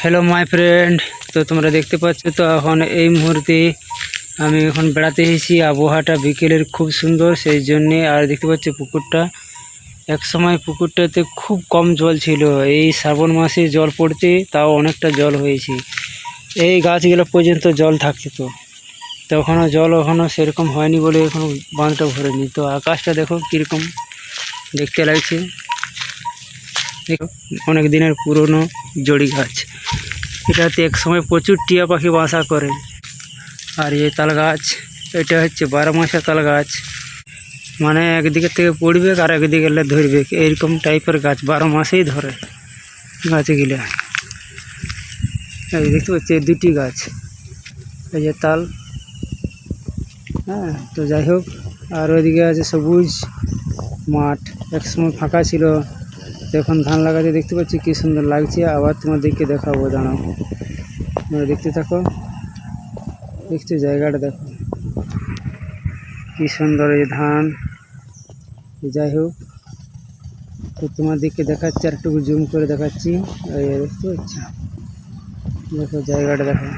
Hello my friend, তো তোমরা দেখতে পাচ্ছ তো এখন এই মুহূর্তে আমি এখন বেড়াতে এসেছি। আবহাওয়াটা বিকেলের খুব সুন্দর, সেই জন্যে। আর দেখতে পাচ্ছ পুকুরটা, এক সময় পুকুরটাতে খুব কম জল ছিল। এই শ্রাবণ মাসে জল পড়তে তাও অনেকটা জল হয়েছে। এই গাছগুলো পর্যন্ত জল থাকতো, তখনও জল এখনও সেরকম হয়নি বলে এখনও বাঁধটা ভরেনি। তো আকাশটা দেখো কীরকম দেখতে লাগছে, দেখো অনেক দিনের পুরনো জড়ি গাছ। এটাতে এক সময় প্রচুর টিয়া পাখি বাসা করে। আর এই তাল গাছ, এটা হচ্ছে 12 মাসা তাল গাছ, মানে একদিকে থেকে পড়বে আর একদিকে ধরবে, এইরকম টাইপের গাছ 12 মাসেই ধরে গাছগুলো। এই দেখতে পাচ্ছি দুটি গাছ, এই যে তাল। হ্যাঁ, তো যাই হোক, আর ওইদিকে আছে সবুজ মাঠ, একসময় ফাঁকা ছিল, এখন ধান লাগাতে। দেখতে পাচ্ছি কি সুন্দর লাগছে। আবার তোমাদেরকে দেখাবো, দাঁড়াও, তোমরা দেখতে থাকো। দেখছো জায়গাটা, দেখো কি সুন্দর এই ধান। যাই হোক, তো তোমাদেরকে দেখাচ্ছি, আর একটু জুম করে দেখাচ্ছি। এই দেখতে পাচ্ছি, দেখো জায়গাটা দেখো।